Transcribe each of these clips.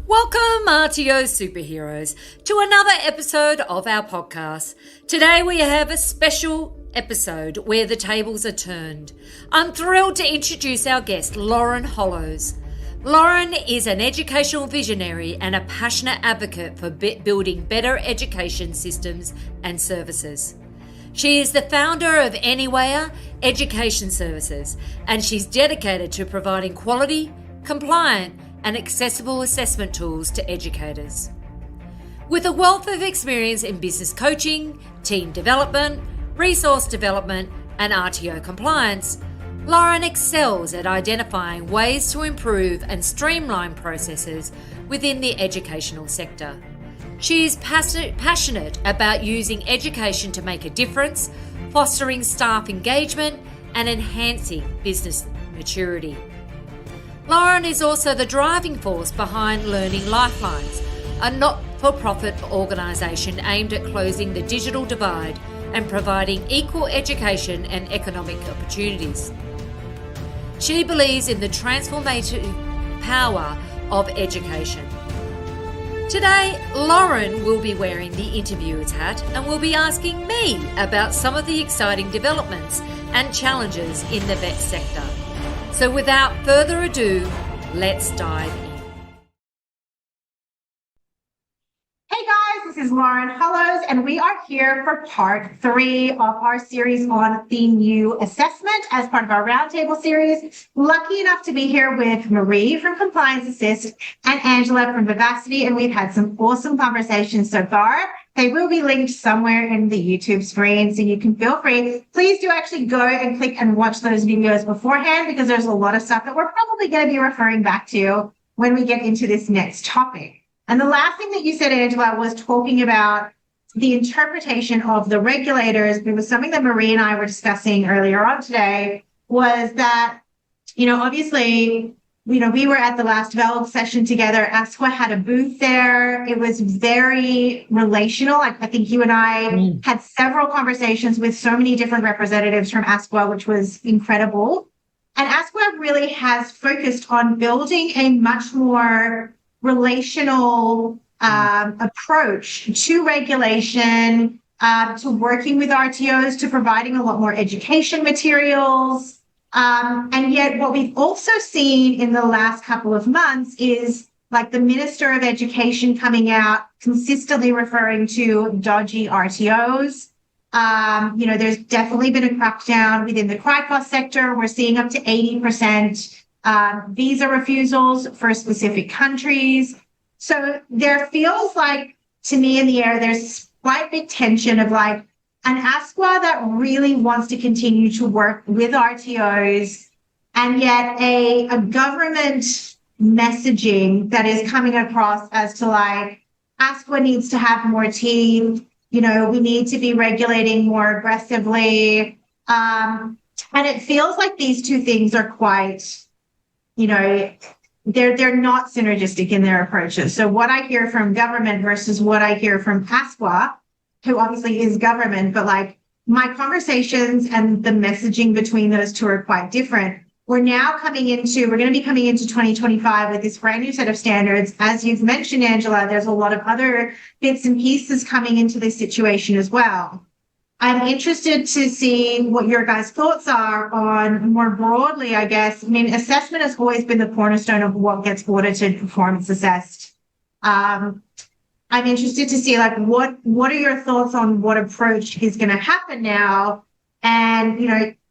Welcome, RTO superheroes, to another episode of our podcast. Today we have a special episode where the tables are turned. I'm thrilled to introduce our guest, Lauren Hollows. Lauren is an educational visionary and a passionate advocate for building better education systems and services. She is the founder of Analiah Education Services, and she's dedicated to providing quality, compliant, and accessible assessment tools to educators. With a wealth of experience in business coaching, team development, resource development, and RTO compliance, Lauren excels at identifying ways to improve and streamline processes within the educational sector. She is passionate about using education to make a difference, fostering staff engagement, and enhancing business maturity. Lauren is also the driving force behind Learning Lifelines, a not-for-profit organisation aimed at closing the digital divide and providing equal education and economic opportunities. She believes in the transformative power of education. Today, Lauren will be wearing the interviewer's hat and will be asking me about some of the exciting developments and challenges in the vet sector. So without further ado, let's dive in. Hey guys, this is Lauren Hollows, and we are here for part 3 of our series on the new assessment as part of our Roundtable series. Lucky enough to be here with Maree from Compliance Assist and Angela from Vivacity, and we've had some awesome conversations so far. They will be linked somewhere in the YouTube screen, so you can feel free. Please do actually go and click and watch those videos beforehand, because there's a lot of stuff that we're probably going to be referring back to when we get into this next topic. And the last thing that you said, Angela, was talking about the interpretation of the regulators. It was something that Maree and I were discussing earlier on today, was that, obviously, we were at the last Develop session together. ASQA had a booth there. It was very relational. I think you and I had several conversations with so many different representatives from ASQA, which was incredible. And ASQA really has focused on building a much more relational approach to regulation, to working with RTOs, to providing a lot more education materials. And yet what we've also seen in the last couple of months is like the Minister of Education coming out consistently referring to dodgy RTOs. There's definitely been a crackdown within the CRICOS sector. We're seeing up to 80% visa refusals for specific countries. So there feels like, to me in the air, there's quite big tension of like an ASQA that really wants to continue to work with RTOs, and yet a government messaging that is coming across as to like, ASQA needs to have more teeth, we need to be regulating more aggressively. And it feels like these two things are quite, they're not synergistic in their approaches. So what I hear from government versus what I hear from ASQA, who obviously is government, but like my conversations and the messaging between those two are quite different. We're going to be coming into 2025 with this brand new set of standards. As you've mentioned, Angela, there's a lot of other bits and pieces coming into this situation as well. I'm interested to see what your guys' thoughts are on, more broadly, I guess. Assessment has always been the cornerstone of what gets audited, performance assessed. I'm interested to see like what are your thoughts on what approach is going to happen now, and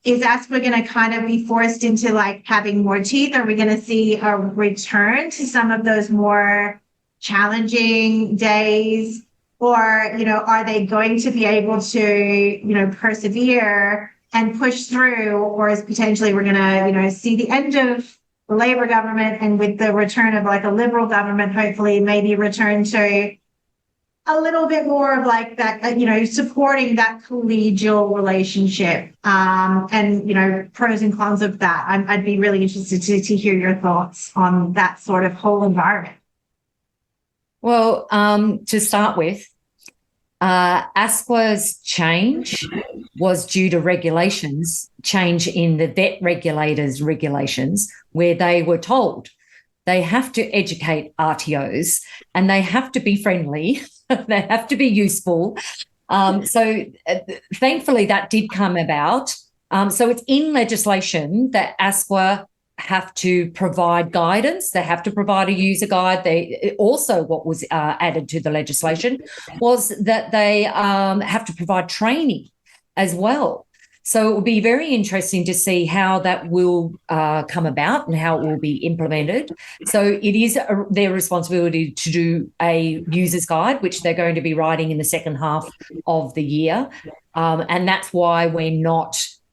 is ASQA going to kind of be forced into like having more teeth? Are we going to see a return to some of those more challenging days, or are they going to be able to persevere and push through, or is potentially we're going to see the end of the Labor government, and with the return of like a Liberal government, hopefully maybe return to a little bit more of like that, supporting that collegial relationship, and, pros and cons of that. I'd be really interested to hear your thoughts on that sort of whole environment. Well, to start with, ASQA's change was due to change in the vet regulators' regulations, where they were told they have to educate RTOs, and they have to be friendly. They have to be useful. So thankfully that did come about. So it's in legislation that ASQA have to provide guidance. They have to provide a user guide. Also, what was added to the legislation was that they have to provide training as well. So it will be very interesting to see how that will come about and how it will be implemented. So it is their responsibility to do a user's guide, which they're going to be writing in the second half of the year. And that's why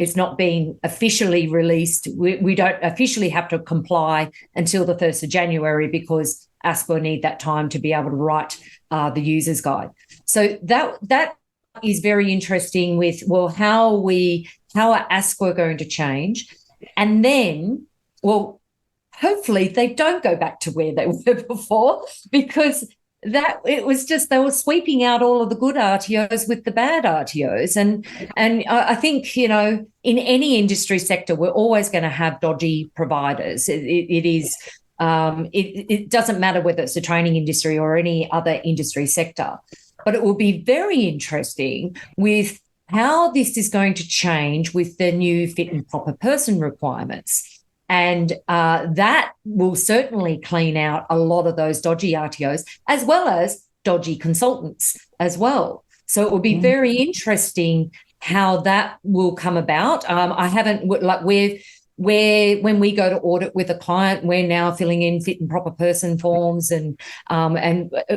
it's not being officially released. We don't officially have to comply until the 1st of January because ASQA need that time to be able to write the user's guide. So that is very interesting with, well, how are ASQA going to change? And then, well, hopefully they don't go back to where they were before, because that it was just they were sweeping out all of the good RTOs with the bad RTOs. And I think, in any industry sector, we're always going to have dodgy providers. It doesn't matter whether it's the training industry or any other industry sector. But it will be very interesting with how this is going to change with the new fit and proper person requirements. And that will certainly clean out a lot of those dodgy RTOs, as well as dodgy consultants as well. So it will be very interesting how that will come about. I haven't, when we go to audit with a client, we're now filling in fit and proper person forms, and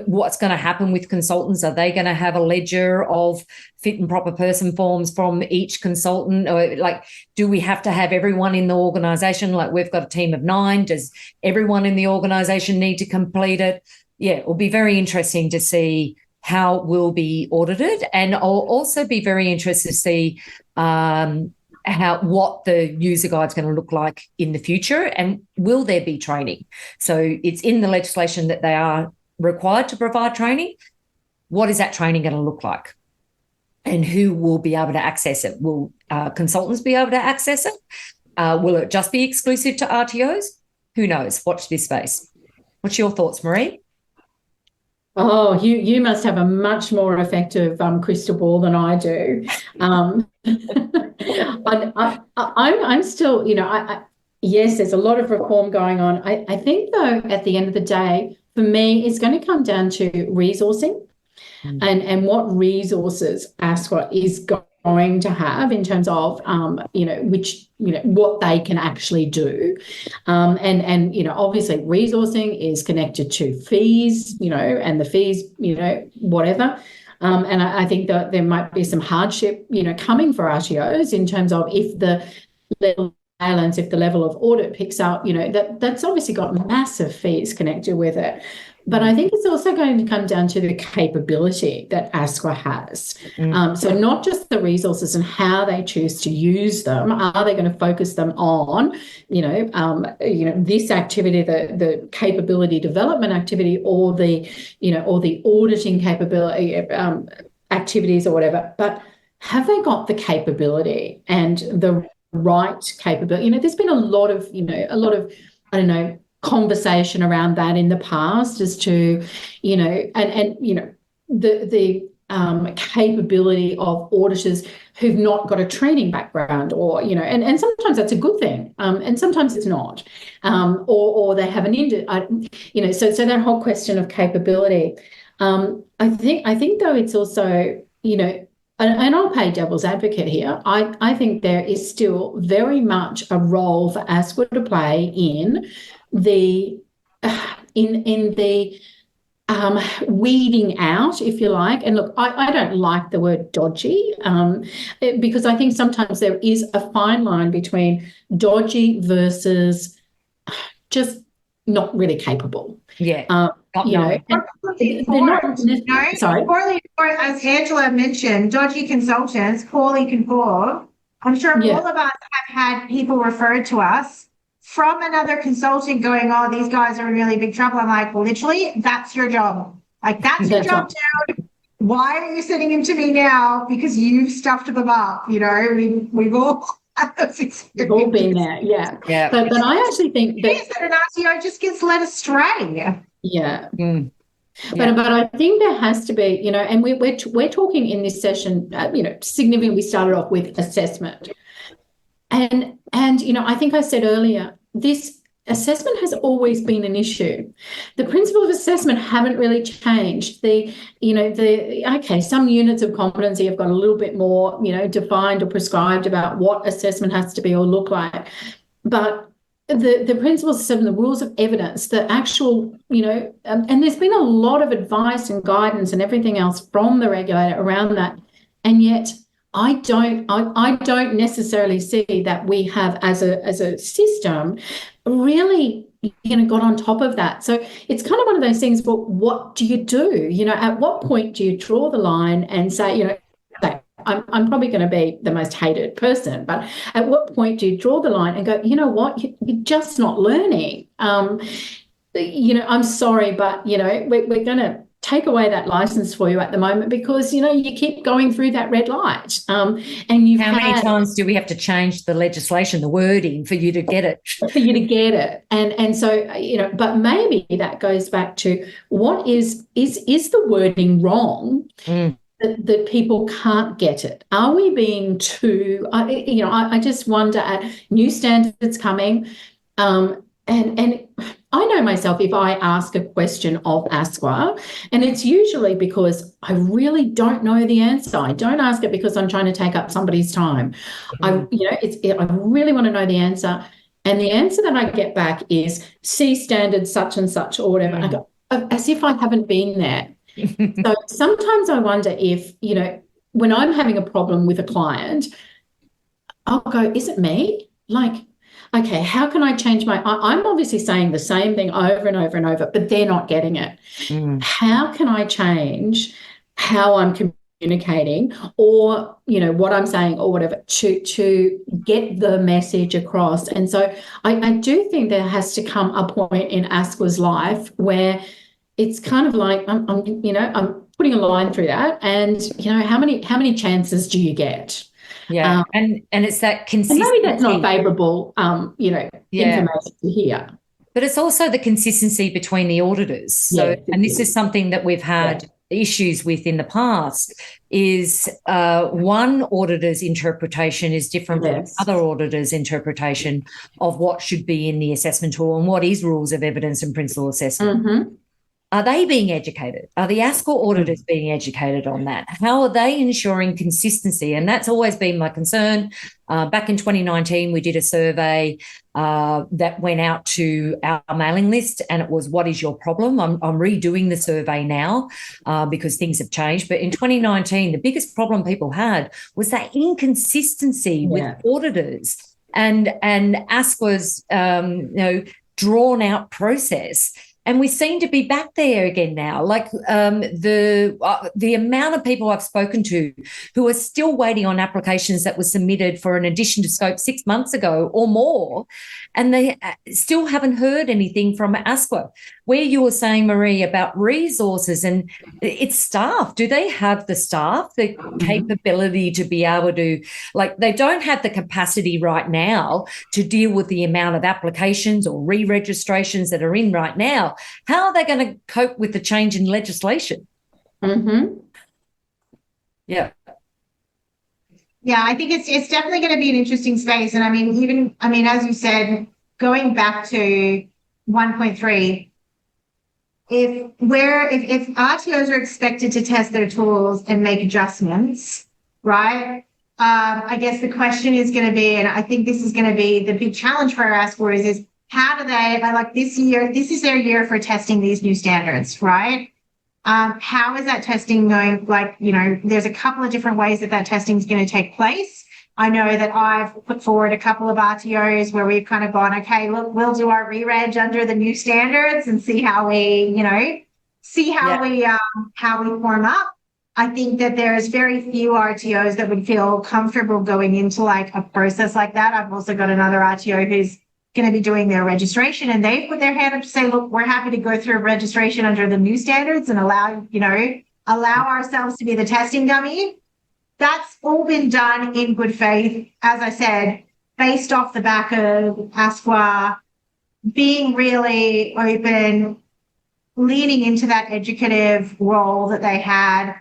what's going to happen with consultants? Are they going to have a ledger of fit and proper person forms from each consultant? Or do we have to have everyone in the organisation? Like, we've got a team of 9. Does everyone in the organisation need to complete it? Yeah, it will be very interesting to see how it will be audited, and I'll also be very interested to see what the user guide's going to look like in the future, and will there be training? So it's in the legislation that they are required to provide training. What is that training going to look like? And who will be able to access it? Will consultants be able to access it? Will it just be exclusive to RTOs? Who knows? Watch this space. What's your thoughts, Maree? Oh, you must have a much more effective crystal ball than I do. I'm still, yes, there's a lot of reform going on. I think, though, at the end of the day, for me, it's going to come down to resourcing and what resources ASQA is going to have in terms of, what they can actually do. And obviously resourcing is connected to fees, and the fees, whatever. And I think that there might be some hardship, coming for RTOs in terms of if the level of if the level of audit picks up, that's obviously got massive fees connected with it. But I think it's also going to come down to the capability that ASQA has. So not just the resources and how they choose to use them. Are they going to focus them on, this activity, the capability development activity, or the auditing capability activities or whatever? But have they got the capability and the right capability? There's been a lot of conversation around that in the past as to, the capability of auditors who've not got a training background, or, and sometimes that's a good thing, and sometimes it's not, or they have so that whole question of capability. I think though it's also, and I'll play devil's advocate here. I think there is still very much a role for ASQA to play in the weeding out, if you like. And look, I don't like the word dodgy, because I think sometimes there is a fine line between dodgy versus just not really capable. Yeah. They're not. Sorry. As Angela mentioned, dodgy consultants, poorly conformed. I'm sure all of us have had people referred to us from another consultant going, oh, these guys are in really big trouble. I'm like, well, literally, that's your job. That's your job, dude. Why are you sending him to me now? Because you've stuffed them up. We've all We've all been there, yeah. Yeah. But I actually think that an RTO just gets led astray. Yeah. Mm. Yeah. But I think there has to be, and we're talking in this session, significantly. We started off with assessment, and I think I said earlier, this assessment has always been an issue. The principles of assessment haven't really changed. Some units of competency have got a little bit more, defined or prescribed about what assessment has to be or look like, but the principles of assessment, the rules of evidence, the actual, and there's been a lot of advice and guidance and everything else from the regulator around that, and yet I don't necessarily see that we have as a system really got on top of that. So it's kind of one of those things, but what do you do? At what point do you draw the line and say, I'm probably going to be the most hated person, but at what point do you draw the line and go, you know what, you're just not learning? I'm sorry, but, we're going to take away that license for you at the moment because, you keep going through that red light. And how many times do we have to change the legislation, the wording for you to get it? For you to get it. And so, but maybe that goes back to what is the wording wrong? That people can't get it? Are we being too, I just wonder at new standards coming, and I know myself, if I ask a question of ASQA, and it's usually because I really don't know the answer. I don't ask it because I'm trying to take up somebody's time. I really want to know the answer. And the answer that I get back is C standard such and such or whatever. I go, as if I haven't been there. So sometimes I wonder if, when I'm having a problem with a client, I'll go, is it me? Like, okay, how can I change I'm obviously saying the same thing over and over and over, but they're not getting it. How can I change how I'm communicating or, what I'm saying or whatever to get the message across? And so I do think there has to come a point in ASQA's life where it's kind of like I'm putting a line through that, and how many chances do you get? Yeah, and it's that consistency. And maybe that's not favourable, information to hear. But it's also the consistency between the auditors. So, and this is something that we've had issues with in the past. Is one auditor's interpretation is different from other auditor's interpretation of what should be in the assessment tool and what is rules of evidence and principal assessment. Mm-hmm. Are they being educated? Are the ASQA auditors being educated on that? How are they ensuring consistency? And that's always been my concern. Back in 2019, we did a survey that went out to our mailing list, and it was, what is your problem? I'm redoing the survey now because things have changed. But in 2019, the biggest problem people had was that inconsistency with auditors and ASQA's drawn out process. And we seem to be back there again now. Like the amount of people I've spoken to who are still waiting on applications that were submitted for an addition to scope 6 months ago or more, and they still haven't heard anything from ASQA. Where you were saying, Maree, about resources and its staff, do they have the staff, the capability to be able to, like, they don't have the capacity right now to deal with the amount of applications or re-registrations that are in right now. How are they going to cope with the change in legislation? Mm-hmm. Yeah, I think it's definitely going to be an interesting space. And as you said, going back to 1.3, if RTOs are expected to test their tools and make adjustments, right? I guess the question is going to be, and I think this is going to be the big challenge for our ASQA is how do they, like this year, this is their year for testing these new standards, right? How is that testing going? Like, there's a couple of different ways that testing is going to take place. I know that I've put forward a couple of RTOs where we've kind of gone, okay, look, we'll do our re-reg under the new standards and see how we, how we form up. I think that there's very few RTOs that would feel comfortable going into like a process like that. I've also got another RTO who's going to be doing their registration, and they put their hand up to say, look, we're happy to go through registration under the new standards and allow ourselves to be the testing dummy. that's all been done in good faith, as I said, based off the back of ASQA being really open, leaning into that educative role that they had,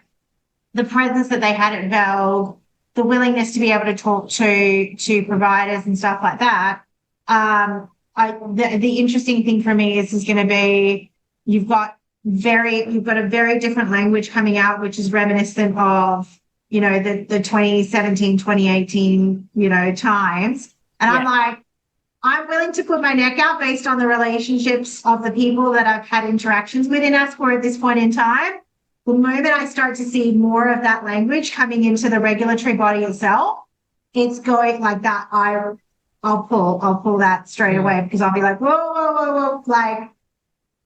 the presence that they had at Vogue, the willingness to be able to talk to providers and stuff like that. The interesting thing for me is going to be you've got a very different language coming out, which is reminiscent of, you know, the 2017, 2018, you know, times. And I'm like, I'm willing to put my neck out based on the relationships of the people that I've had interactions with in ASQA at this point in time. The moment I start to see more of that language coming into the regulatory body itself, it's going like that. I'll pull that straight away, because I'll be like, whoa, like,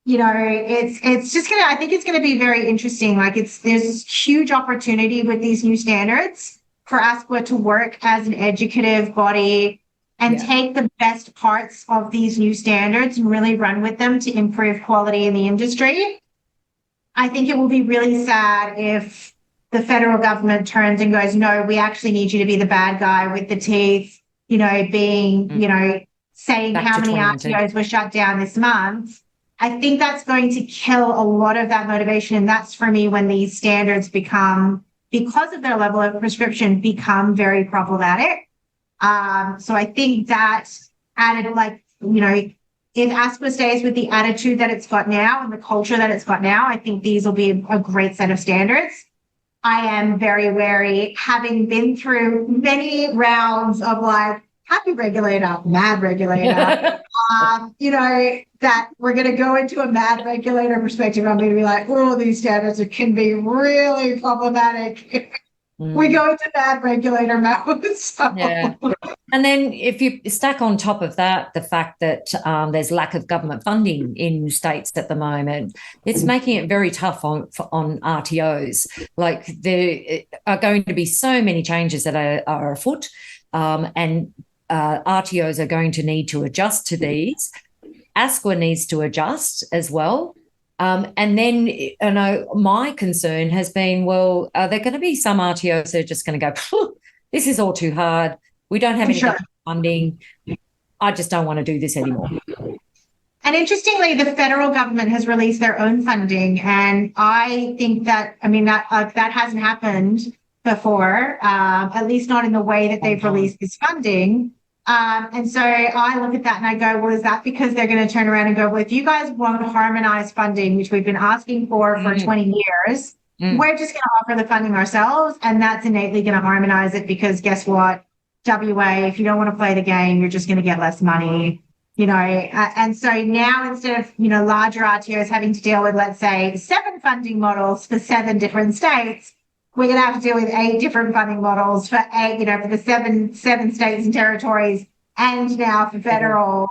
you know, it's just gonna, I think it's gonna be very interesting. Like there's huge opportunity with these new standards for ASQA to work as an educative body and take the best parts of these new standards and really run with them to improve quality in the industry. I think it will be really sad if the federal government turns and goes, no, we actually need you to be the bad guy with the teeth, you know, being, you know, saying Back how to many 2019. RTOs were shut down this month. I think that's going to kill a lot of that motivation. And that's for me when these standards become, because of their level of prescription, become very problematic. So I think that added, like, you know, if ASQA stays with the attitude that it's got now and the culture that it's got now, I think these will be a great set of standards. I am very wary, having been through many rounds of like happy regulator, mad regulator, you know, that we're going to go into a mad regulator perspective. I'm going to be like, oh, these standards can be really problematic. We go into bad regulator mode. So. Yeah. And then if you stack on top of that the fact that there's lack of government funding in states at the moment, it's making it very tough on RTOs. Like there are going to be so many changes that are afoot, and RTOs are going to need to adjust to these. ASQA needs to adjust as well. And then, you know, my concern has been, well, are there going to be some RTOs that are just going to go, this is all too hard. We don't have any funding. I just don't want to do this anymore. And interestingly, the federal government has released their own funding. And I think that, I mean, that hasn't happened before, at least not in the way that they've released this funding. And so I look at that and I go, well, is that because they're going to turn around and go, well, if you guys won't harmonize funding, which we've been asking for 20 years, we're just going to offer the funding ourselves. And that's innately going to harmonize it, because guess what? WA, if you don't want to play the game, you're just going to get less money, you know. And so now, instead of, you know, larger RTOs having to deal with, let's say, 7 funding models for 7 different states, we're going to have to deal with 8 different funding models for 8, you know, for the seven states and territories, and now for federal.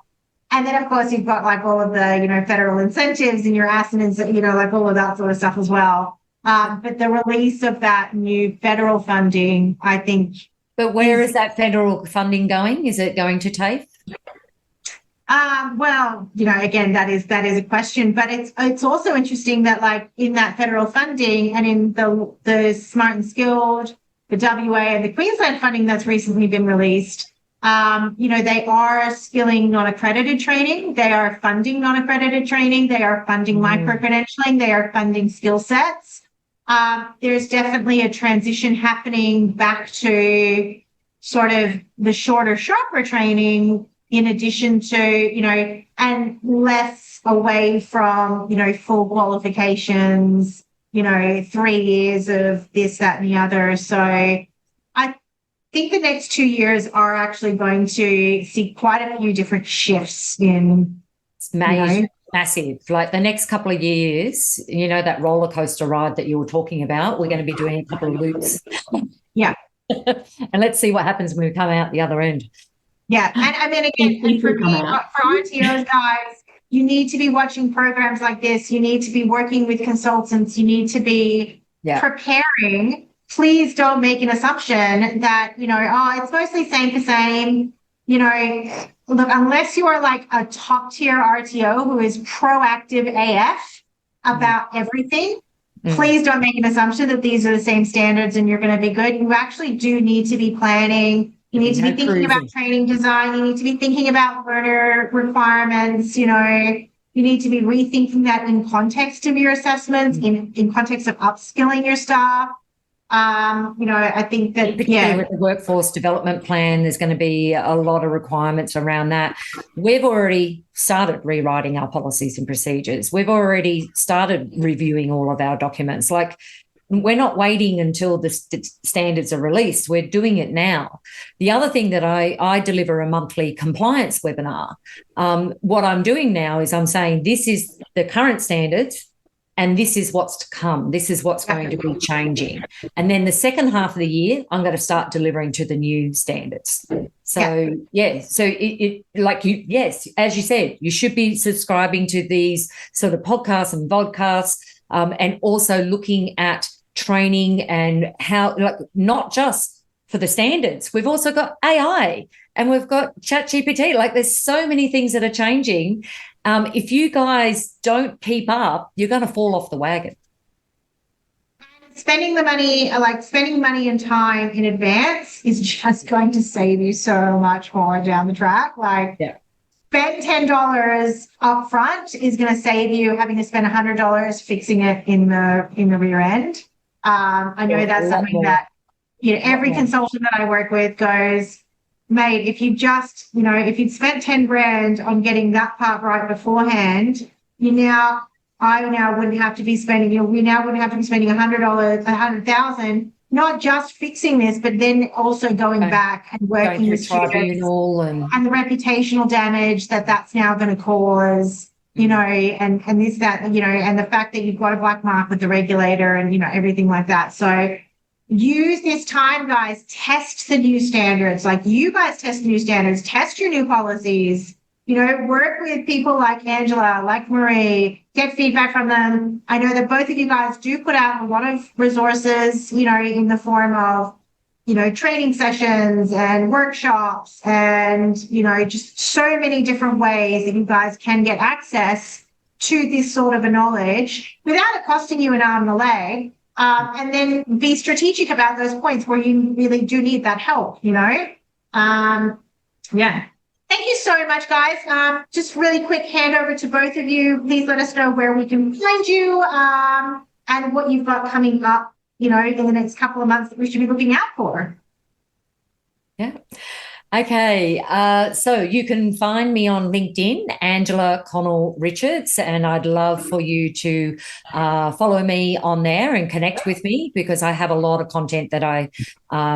And then, of course, you've got like all of the, you know, federal incentives and your assonance, you know, like all of that sort of stuff as well. But the release of that new federal funding, I think. But where is that federal funding going? Is it going to TAFE? Well, you know, again, that is a question, but it's also interesting that, like, in that federal funding and in the Smart and Skilled, the WA and the Queensland funding that's recently been released, you know, they are skilling non-accredited training, they are funding non-accredited training, they are funding micro-credentialing, they are funding skill sets. There's definitely a transition happening back to sort of the shorter, sharper training, in addition to, you know, and less away from, you know, full qualifications, you know, 3 years of this, that, and the other. So I think the next 2 years are actually going to see quite a few different shifts in, It's massive. Like the next couple of years, you know, that roller coaster ride that you were talking about, we're going to be doing a couple of loops. Yeah. And let's see what happens when we come out the other end. Yeah. And I mean, again, and for me, for RTOs, guys, you need to be watching programs like this. You need to be working with consultants. You need to be preparing. Please don't make an assumption that, you know, oh, it's mostly same for same. You know, look, unless you are like a top tier RTO who is proactive AF about everything, Please don't make an assumption that these are the same standards and you're going to be good. You actually do need to be planning. You need to be thinking about training design. You need to be thinking about learner requirements. You need to be rethinking that in context of your assessments, in context of upskilling your staff. I think that, particularly with the workforce development plan, there's going to be a lot of requirements around that. We've already started rewriting our policies and procedures. We've already started reviewing all of our documents. Like, we're not waiting until the standards are released. We're doing it now. The other thing that I deliver a monthly compliance webinar. What I'm doing now is I'm saying this is the current standards, and this is what's to come. This is what's going to be changing. And then the second half of the year, I'm going to start delivering to the new standards. So, yes, as you said, you should be subscribing to these sort of podcasts and vodcasts, and also looking at training and how, like, not just for the standards. We've also got AI and we've got ChatGPT. Like, there's so many things that are changing. If you guys don't keep up, you're going to fall off the wagon. Spending money and time in advance is just going to save you so much more down the track. Spend $10 up front is going to save you having to spend $100 fixing it in the rear end. I know that's something that every consultant that I work with goes, mate, if you'd spent 10 grand on getting that part right beforehand, we now wouldn't have to be spending $100, $100,000, not just fixing this, but then also going back and working with students and the reputational damage that's now going to cause, and this, that, and the fact that you've got a black mark with the regulator and, everything like that. So use this time, guys. Test the new standards. Like, you guys test the new standards, test your new policies, work with people like Angela, like Maree, get feedback from them. I know that both of you guys do put out a lot of resources, in the form of, training sessions and workshops and, just so many different ways that you guys can get access to this sort of a knowledge without it costing you an arm and a leg. And then be strategic about those points where you really do need that help, Thank you so much, guys. Just really quick handover to both of you. Please let us know where we can find you, and what you've got coming up, in the next couple of months that we should be looking out for. Yeah. Okay, so you can find me on LinkedIn, Angela Connell Richards, and I'd love for you to follow me on there and connect with me, because I have a lot of content that I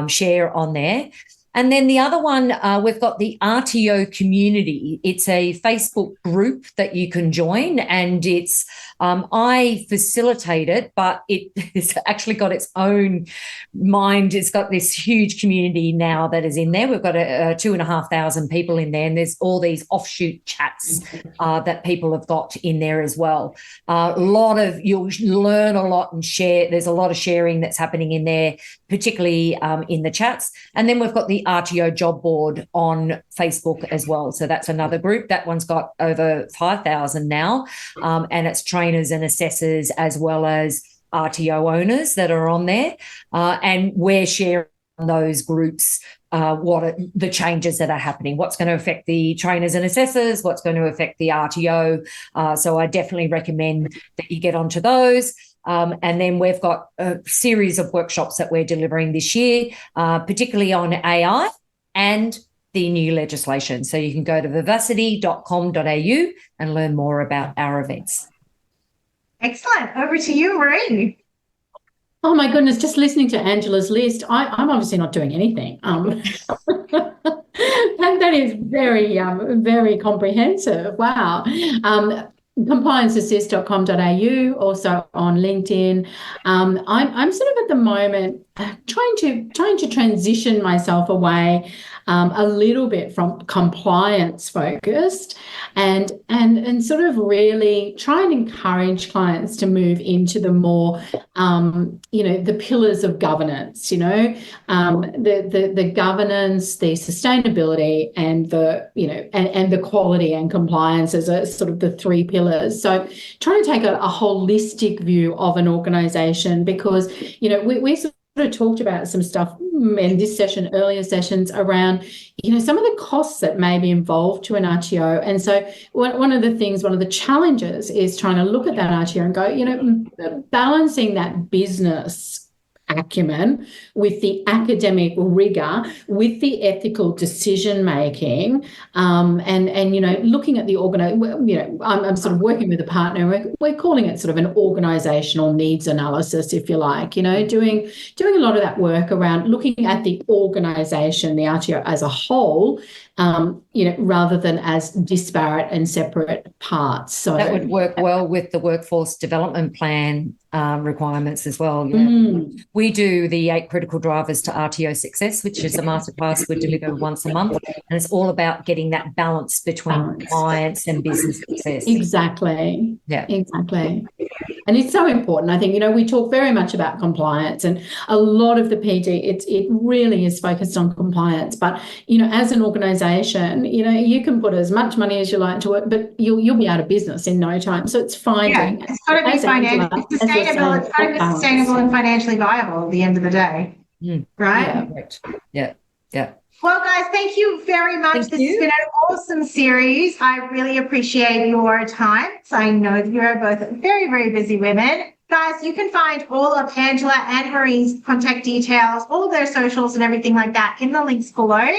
share on there. And then the other one, we've got the RTO community. It's a Facebook group that you can join, and it's I facilitate it, but it's actually got its own mind. It's got this huge community now that is in there. We've got 2,500 people in there, and there's all these offshoot chats that people have got in there as well. You'll learn a lot and share. There's a lot of sharing that's happening in there, particularly in the chats. And then we've got the RTO job board on Facebook as well. So that's another group. That one's got over 5,000 now, and it's trainers and assessors as well as RTO owners that are on there. And we're sharing those groups the changes that are happening, what's going to affect the trainers and assessors, what's going to affect the RTO. So I definitely recommend that you get onto those. And then we've got a series of workshops that we're delivering this year, particularly on AI and the new legislation. So you can go to vivacity.com.au and learn more about our events. Excellent. Over to you, Maree. Oh my goodness, just listening to Angela's list, I'm obviously not doing anything. That is very, very comprehensive. Wow. Complianceassist.com.au, also on LinkedIn. I'm sort of at the moment trying to transition myself away a little bit from compliance focused, and sort of really try and encourage clients to move into the more, the pillars of governance, the governance, the sustainability, and the quality and compliance as a sort of the three pillars. So trying to take a holistic view of an organisation, because, we sort of talked about some stuff in this session, earlier sessions, around, some of the costs that may be involved to an RTO. And so one of the challenges is trying to look at that RTO and go, balancing that business acumen with the academic rigor, with the ethical decision making, and looking at the I'm sort of working with a partner. We're calling it sort of an organizational needs analysis, if you like. Doing a lot of that work around looking at the organization, the RTO as a whole, rather than as disparate and separate parts. So that would work well with the workforce development plan requirements as well. We do the 8 critical drivers to RTO success, which is a masterclass we deliver once a month, and it's all about getting that balance between clients and business success. Exactly. Yeah. Exactly. And it's so important. I think, we talk very much about compliance, and a lot of the PD, it really is focused on compliance. But, as an organisation, you can put as much money as you like to it, but you'll be out of business in no time. So it's finding. Yeah, it's got to be sustainable. It's got to be sustainable and financially viable at the end of the day, right? Yeah. Well, guys, thank you very much. This has been an awesome series. I really appreciate your time. So I know that you're both very, very busy women. Guys, you can find all of Angela and Maree's contact details, all of their socials and everything like that in the links below.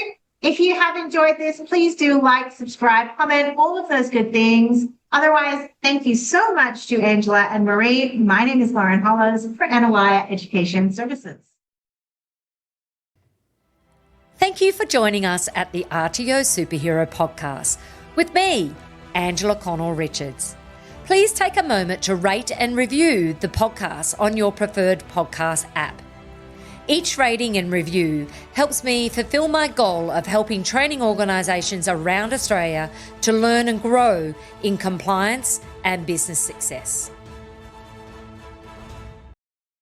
If you have enjoyed this, please do like, subscribe, comment, all of those good things. Otherwise, thank you so much to Angela and Maree. My name is Lauren Hollows for Analiah Education Services. Thank you for joining us at the RTO Superhero Podcast with me, Angela Connell-Richards. Please take a moment to rate and review the podcast on your preferred podcast app. Each rating and review helps me fulfill my goal of helping training organisations around Australia to learn and grow in compliance and business success.